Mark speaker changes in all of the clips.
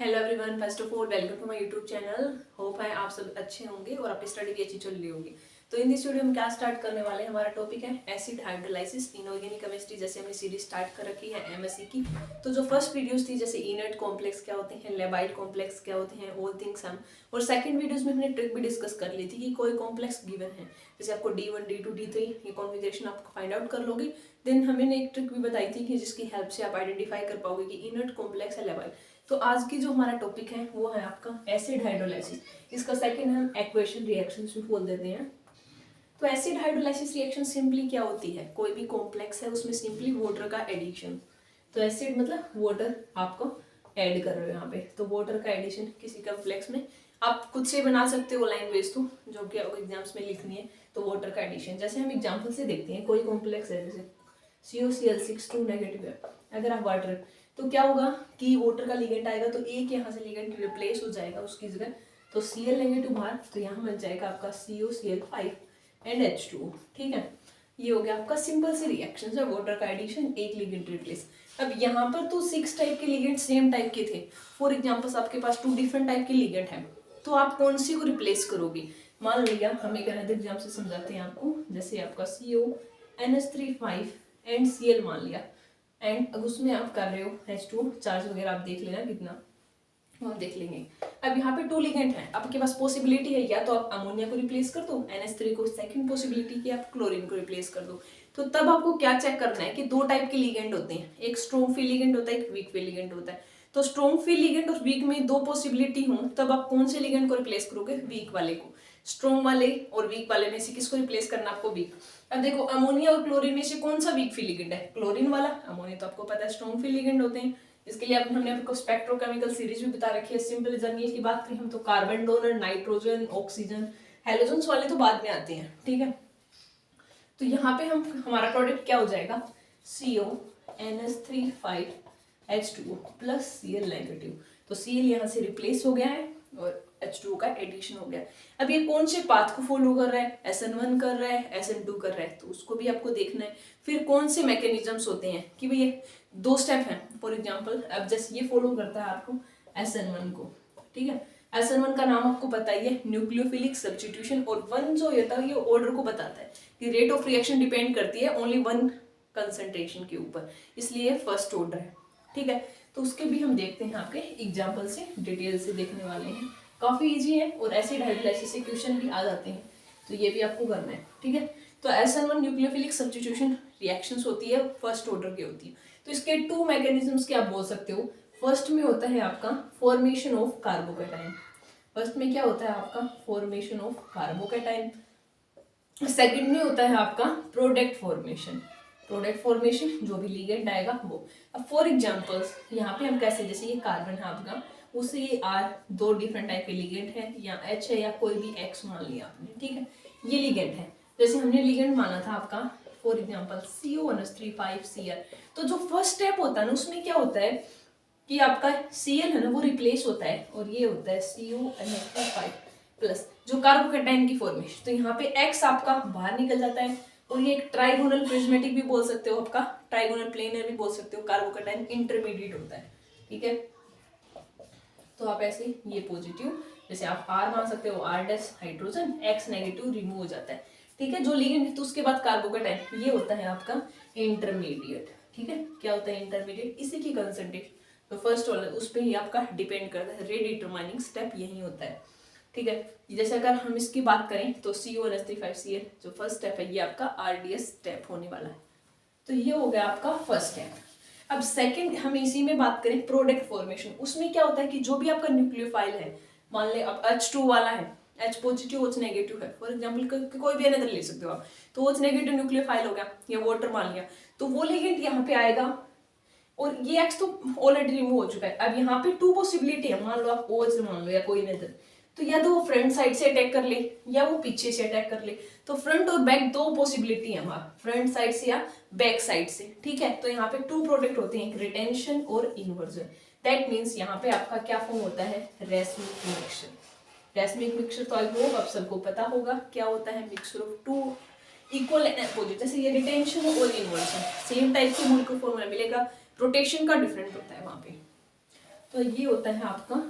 Speaker 1: Hello everyone, first of all welcome to my YouTube channel. Hope है आप सब अच्छे होंगे और आपकी स्टडी भी अच्छी चल रही होगी। तो इन दिस वीडियो हम क्या स्टार्ट करने वाले हैं, हमारा टॉपिक है एसिड हाइड्रोलाइसिस इनऑर्गेनिक केमिस्ट्री। जैसे हमने सीरीज स्टार्ट कर रखी है एमएससी की, तो जो फर्स्ट वीडियोस थी जैसे इनर्ट कॉम्प्लेक्स क्या होते हैं, लेबाइड कॉम्प्लेक्स क्या होते हैं, ऑल थिंग्स हम, और सेकंड वीडियोस में हमने ट्रिक भी डिस्कस कर ली थी कि कोई कॉम्प्लेक्स गिवन है, जैसे आपको D1 D2 D3 ये कॉन्फ़िगरेशन आप फाइंड आउट कर लोगे। देन हमने एक ट्रिक भी बताई थी कि जिसकी हेल्प से आप आइडेंटिफाई कर पाओगे कि इनर्ट कॉम्प्लेक्स है लेबाइड। तो आज की जो हमारा टॉपिक है वो है आपका एसिड हाइड्रोलाइसिस। इसका सेकंड हम एक्वेशन रिएक्शंस भी बोल देते हैं। तो एसिड हाइड्रोलाइसिस रिएक्शन सिंपली क्या होती है, कोई भी कॉम्प्लेक्स है उसमें सिंपली वाटर का एडिशन। तो एसिड मतलब वाटर आपको ऐड कर रहे हो यहाँ पे, तो वाटर का एडिशन किसी कॉम्प्लेक्स में आप खुद से बना सकते हो लाइन बेस थ्रू, जो कि आपको एग्जाम्स में लिखनी है। तो वाटर का एडिशन जैसे हम एग्जाम्पल से देखते हैं, कोई कॉम्प्लेक्स है जैसे COCl6 2 नेगेटिव है, अगर आप वाटर, तो क्या होगा कि वाटर का लिगेंड आएगा तो एक यहाँ से लिगेंड रिप्लेस हो जाएगा उसकी जगह, तो Cl नेगेटिव बाहर, तो यहाँ बन जाएगा आपका COCl5 एंड H2O। ठीक है, ये हो गया आपका सिंपल सी रिएक्शन है, वाटर का एडिशन एक लिगेंड रिप्लेस। अब यहाँ पर तो 6 टाइप के लिगेंड सेम टाइप के थे। फॉर एग्जाम्पल आपके पास 2 डिफरेंट टाइप के लिगेंड है, तो आप कौन सी को रिप्लेस करोगे। मान लिया हम एक अनदर एग्जाम्पल से समझाते हैं आपको, जैसे आपका CONH3 5 एंड Cl मान लिया, एंड अब उसमें आप कर रहे हो H2 चार्ज वगैरह, आप देख लेना कितना, वो हम देख लेंगे। अब यहाँ पे 2 लिगेंड है, आपके पास पॉसिबिलिटी है या तो आप अमोनिया को रिप्लेस कर दो NH3 को, सेकंड पॉसिबिलिटी कि आप क्लोरीन को रिप्लेस कर दो। तो तब आपको क्या चेक करना है कि 2 टाइप के लिगेंड होते हैं, एक स्ट्रॉन्ग फील्ड लिगेंड होता है, एक वीक फील्ड लिगेंड होता है। तो स्ट्रॉन्ग फील्ड लिगेंड और वीक में 2 पॉसिबिलिटी हो, तब आप कौन से लिगेंड को रिप्लेस करोगे, वीक वाले को। स्ट्रॉन्ग वाले और वीक वाले में से किसको रिप्लेस करना आपको, वीक। अब देखो अमोनिया और क्लोरीन में से कौन सा वीक फील्ड लिगेंड है, क्लोरीन वाला। अमोनिया तो आपको पता है स्ट्रॉन्ग फील्ड लिगेंड होते हैं। इसके लिए हमने आपको स्पेक्ट्रोकेमिकल सीरीज भी बता रखी है। सिंपल जर्नी की बात करें हम तो carbon donor, nitrogen, oxygen, halogens वाले तो बाद में आते हैं। ठीक है, तो यहाँ पे हम हमारा प्रोडक्ट क्या हो जाएगा, CONH3 5H2O plus Cl negative. तो Cl यहाँ से रिप्लेस हो गया है और H2O का एडिशन हो गया। अब ये कौन से पाथ को फॉलो कर रहा है, SN1 कर रहा है, SN2 कर रहा है, तो उसको भी आपको देखना है। फिर कौन से मैकेनिज्म्स होते हैं कि भाई ये 2 स्टेप हैं। फॉर एग्जांपल अब जैसे ये फॉलो करता है आपको SN1 को, ठीक है। SN1 का नाम आपको पता ही है, न्यूक्लियोफिलिक सब्स्टिट्यूशन। और 1 जो होता है ये ऑर्डर को बताता है कि रेट ऑफ रिएक्शन डिपेंड करती है ओनली 1 कंसंट्रेशन के ऊपर, इसलिए फर्स्ट ऑर्डर है। ठीक है, तो उसके भी हम देखते हैं आपके एग्जाम्पल से, डिटेल से देखने वाले हैं। काफी इजी है और एसिड हाइड्रोलाइसिस से क्वेश्चन भी आ जाते हैं, तो ये भी आपको करना है। ठीक है, तो SN1 न्यूक्लियोफिलिक सब्स्टिट्यूशन रिएक्शंस होती है, फर्स्ट ऑर्डर की होती है। तो इसके 2 मैकेनिज्म्स के आप बोल सकते हो। फर्स्ट में होता है आपका फॉर्मेशन ऑफ कार्बोकेटाइन। फर्स्ट में क्या होता है आपका फॉर्मेशन ऑफ कार्बोकेटाइन। सेकंड में होता है आपका प्रोडक्ट फॉर्मेशन। प्रोडक्ट फॉर्मेशन जो भी लिगेंड आएगा वो। अब फॉर एग्जांपल्स यहाँ पे हम कैसे, जैसे ये कार्बन है आपका, उससे ये R 2 डिफरेंट टाइप के लिगेंड है, या H है या कोई भी X मान लिया आपने। ठीक है, ये लिगेंड है। जैसे हमने लिगेंड माना था आपका फॉर एग्जांपल CONH3 5Cl। तो जो फर्स्ट स्टेप होता है ना उसमें क्या होता है कि आपका Cl है ना वो रिप्लेस होता है, और ये होता है CONH3 5 प्लस जो कार्बोकेटाइन की फॉर्मेशन। तो यहाँ पे X आपका बाहर निकल जाता है, और ये एक ट्राइगोनल प्रिज्मेटिक भी बोल सकते हो आपका, ट्राइगोनल प्लेनर भी बोल सकते हो, कार्बोकेटाइन इंटरमीडिएट होता है। ठीक है, तो आप ऐसे ये पॉजिटिव, जैसे आप R मान सकते हो, R dash hydrogen, X negative remove हो जाता है। ठीक है, जो लिगेंड है तो उसके बाद कार्बोकेटाइन, ये होता है आपका इंटरमीडिएट। ठीक है, क्या होता है इंटरमीडिएट, इसी की कंसंट्रेशन तो फर्स्ट वाला उस पर ही आपका डिपेंड करता है, रेट डिटरमाइनिंग स्टेप यही होता है। ठीक है, जैसे अगर हम इसकी बात करें तो CONH3 5Cl जो फर्स्ट स्टेप है ये आपका RDS स्टेप होने वाला है। तो ये हो गया आपका फर्स्ट स्टेप। अब सेकंड हम इसी में बात करें प्रोडक्ट फॉर्मेशन। उसमें क्या होता है कि जो भी आपका न्यूक्लियोफाइल है, मान ले अब H2 वाला है, H पॉजिटिव OH नेगेटिव है, फॉर एग्जांपल कोई भी अनदर ले सकते हो आप, तो OH नेगेटिव न्यूक्लियोफाइल हो गया या वाटर मान लिया, तो वो लिगेंड यहाँ पे आएगा, और ये X तो ऑलरेडी रिमूव हो चुका है। अब यहाँ पे 2 पॉसिबिलिटी है, मान लो आप OH मान लो या कोई अनदर, तो या तो वो फ्रंट साइड से अटैक कर ले या वो पीछे से अटैक कर ले। तो फ्रंट और बैक 2 पॉसिबिलिटी है हमारा, फ्रंट साइड से या बैक साइड से। ठीक है, तो यहाँ पे 2 प्रोडक्ट होते हैं, रिटेंशन और इन्वर्जन। दैट मीन्स यहाँ पे आपका क्या फॉर्म होता है, रेसमिक मिक्सचर। रेसमिक मिक्सचर तो आई होप आप सबको पता होगा क्या होता है, mixture of 2 equal and opposite. जैसे ये रिटेंशन और इन्वर्जन सेम टाइप के मोलिक्यूलर फॉर्मूला मिलेगा, रोटेशन का डिफरेंट होता है वहां पे। तो ये होता है आपका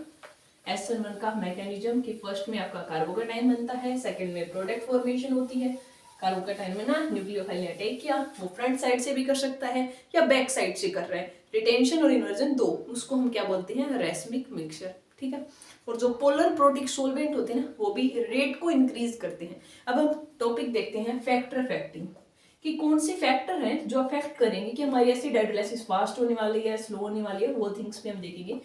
Speaker 1: SN1 का मैकेनिज्म कि फर्स्ट में आपका कार्बोकेटाइन बनता है, सेकंड में प्रोडक्ट फॉर्मेशन होती है। कार्बोकेटाइन में ना न्यूक्लियोफाइल ने अटैक किया, वो फ्रंट साइड से भी कर सकता है या बैक साइड से कर रहा है, रिटेंशन और इन्वर्जन दो, उसको हम क्या बोलते हैं, रेसमिक मिक्सचर, ठीक है। और जो पोलर प्रोटिक सोलवेंट होते हैं ना, वो भी रेट को इंक्रीज करते हैं। अब हम टॉपिक देखते हैं फैक्टर अफेक्टिंग, कि कौन से फैक्टर हैं जो अफेक्ट करेंगे कि हमारी एसिड हाइड्रोलाइसिस फास्ट होने वाली है, स्लो होने वाली है, वो थिंग्स पे हम देखेंगे।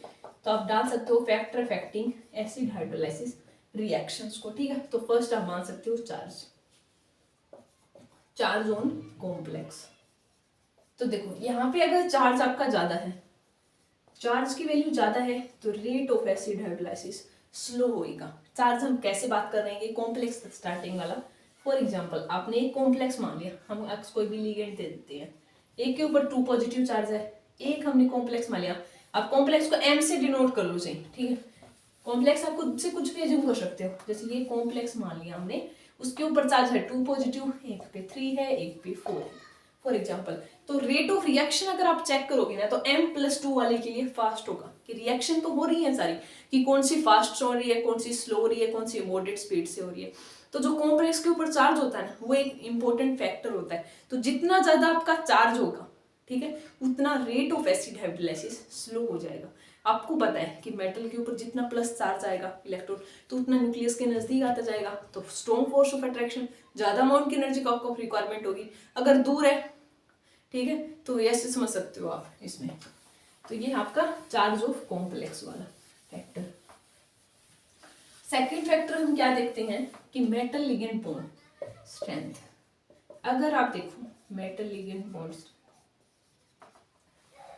Speaker 1: तो आप डाल सकते हो factor affecting acid hydrolysis reactions को, ठीक है। तो फर्स्ट आप मान सकते हो चार्ज ऑन कॉम्प्लेक्स। तो देखो यहाँ पे अगर चार्ज आपका ज्यादा है, चार्ज की वैल्यू ज्यादा है, तो rate of acid hydrolysis slow होएगा। चार्ज हम कैसे बात कर रहे हैं, कॉम्प्लेक्स स्टार्टिंग वाला। फॉर एग्जाम्पल आपने एक कॉम्प्लेक्स मान लिया, हम एक्स कोई भी लिगेंड दे देते हैं, एक के ऊपर 2 पॉजिटिव चार्ज है, एक हमने कॉम्प्लेक्स मान लिया। आप कॉम्प्लेक्स को M से डिनोट कर लो सही, ठीक है। कॉम्प्लेक्स आप खुद से कुछ भी एज्यूम कर सकते हो, जैसे ये कॉम्प्लेक्स मान लिया हमने, उसके ऊपर चार्ज है 2 पॉजिटिव, एक पे 3 है, एक पे 4 है, फॉर एग्जाम्पल। तो रेट ऑफ रिएक्शन अगर आप चेक करोगे ना, तो M+2 वाले के लिए फास्ट होगा, कि रिएक्शन तो हो रही है सारी, कि कौन सी फास्ट हो रही है, कौन सी स्लो हो रही है, कौन सी मॉडरेट स्पीड से हो रही है। तो जो कॉम्प्लेक्स के ऊपर चार्ज होता है ना, वो एक इंपॉर्टेंट फैक्टर होता है। तो जितना ज्यादा आपका चार्ज होगा, ठीक है, उतना rate of acid hydrolysis slow हो जाएगा। आपको पता है कि मेटल के ऊपर जितना प्लस चार्ज आएगा इलेक्ट्रॉन, तो उतना न्यूक्लियस के नजदीक आता जाएगा, तो स्ट्रॉन्ग फोर्स ऑफ अट्रैक्शन, ज्यादा अमाउंट की एनर्जी का आपको रिक्वायरमेंट होगी। अगर दूर है, ठीक है, तो ऐसे समझ सकते हो आप इसमें। तो ये आपका चार्ज ऑफ कॉम्प्लेक्स वाला फैक्टर। सेकेंड फैक्टर हम क्या देखते हैं कि मेटल लिगेंड बॉन्ड स्ट्रेंथ। अगर आप देखो मेटल लिगेंड बॉन्ड,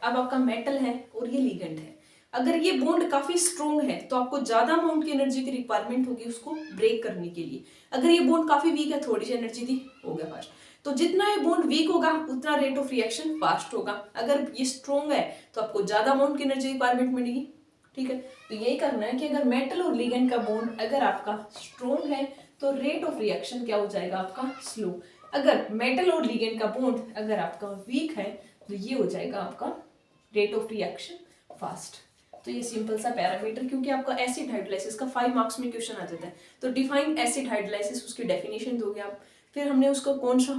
Speaker 1: अब आपका मेटल है और ये लिगेंड है, अगर ये बॉन्ड काफी स्ट्रॉन्ग है तो आपको ज्यादा अमाउंट की एनर्जी की रिक्वायरमेंट होगी उसको ब्रेक करने के लिए। अगर ये बॉन्ड काफी वीक है, थोड़ी सी एनर्जी दी, हो गया फास्ट। तो जितना ये बॉन्ड वीक होगा उतना रेट ऑफ रिएक्शन फास्ट होगा। अगर ये स्ट्रॉन्ग है तो आपको ज्यादा अमाउंट की एनर्जी रिक्वायरमेंट मिलेगी, ठीक है। तो यही करना है कि अगर मेटल और लिगेंड का बॉन्ड अगर आपका स्ट्रॉन्ग है तो रेट ऑफ रिएक्शन क्या हो जाएगा आपका, स्लो। अगर मेटल और लिगेंड का बॉन्ड अगर आपका वीक है तो ये हो जाएगा आपका रेट ऑफ रिएक्शन फास्ट। तो ये सिंपल सा पैरामीटर, क्योंकि आपका एसिड हाइड्रोलाइसिस का 5 मार्क्स में क्वेश्चन आ जाता है। तो डिफाइन एसिड हाइड्रोलाइसिस, उसकी डेफिनेशन दोगे आप, फिर हमने उसको कौन सा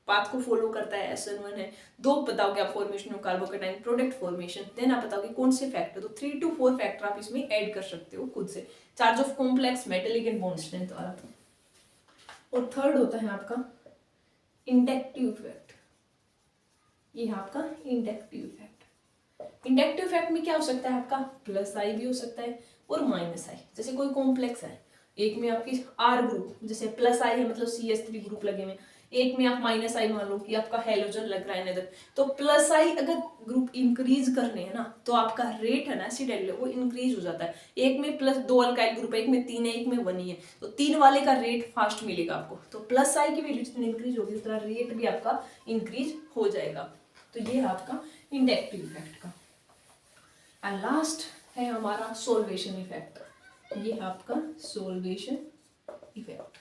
Speaker 1: पाथ को फॉलो करता है, SN1 है, दो बताओगे आप formation of carbocation, product formation, then आप बताओगे कौन से फैक्टर। तो 3 to 4 फैक्टर आप इसमें ऐड कर सकते हो खुद से, charge of complex, metallic and bond strength वाला। और थर्ड होता है आपका इंडक्टिव इफेक्ट। ये आपका इंडक्टिव इफेक्ट। इंडक्टिव इफेक्ट में क्या हो सकता है आपका, प्लस आई भी हो सकता है और माइनस आई। जैसे कोई कॉम्प्लेक्स है, एक में आपकी R ग्रुप, जैसे प्लस आई है मतलब CH3 ग्रुप लगे हुए, एक में आप माइनस आई मान लो कि आपका हेलोजन लग रहा है इधर। तो प्लस आई अगर ग्रुप इंक्रीज करने हैं ना, तो आपका रेट है ना एसिड वो इंक्रीज हो जाता है। एक में प्लस 2 अल्काइल ग्रुप है, एक में 3 है, एक में 1 ही है, तो 3 वाले का रेट फास्ट मिलेगा आपको। तो प्लस आई की वैल्यू जितनी इंक्रीज होगी उतना रेट भी आपका इंक्रीज हो जाएगा। तो ये है आपका इंडक्टिव इफेक्ट का। एंड लास्ट है हमारा सोल्वेशन इफेक्ट। ये आपका सोल्वेशन इफेक्ट,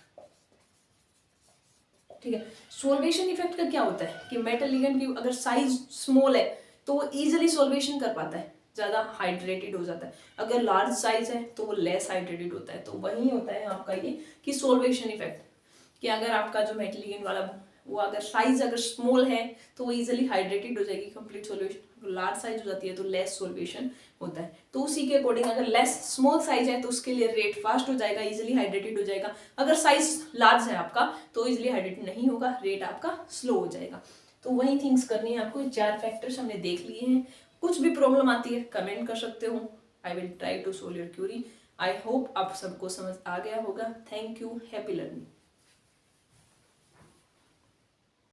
Speaker 1: ठीक है। सोल्वेशन इफेक्ट का क्या होता है कि मेटल लिगेंड की अगर साइज स्मॉल है तो वो इजीली सोल्वेशन कर पाता है, ज्यादा हाइड्रेटेड हो जाता है। अगर लार्ज साइज है तो वो लेस हाइड्रेटेड होता है। तो वही होता है आपका ये कि सोल्वेशन इफेक्ट, कि अगर आपका जो मेटल लिगेंड वाला वो अगर साइज अगर स्मॉल है तो वो इजीली हाइड्रेटेड हो जाएगी, कंप्लीट सोल्यूशन। लार्ज साइज हो जाती है तो लेस सोल्वेशन होता है। तो उसी के अकॉर्डिंग अगर लेस स्मॉल साइज है तो उसके लिए रेट फास्ट हो जाएगा, इजीली हाइड्रेटेड हो जाएगा। अगर साइज लार्ज है आपका तो इजीली हाइड्रेटेड नहीं होगा, रेट आपका स्लो हो जाएगा। तो वही थिंग्स करनी है आपको। 4 फैक्टर्स हमने देख लिए हैं। कुछ भी प्रॉब्लम आती है कमेंट कर सकते हो, I will try to solve your query. I hope आप सबको समझ आ गया होगा। Thank you, happy learning.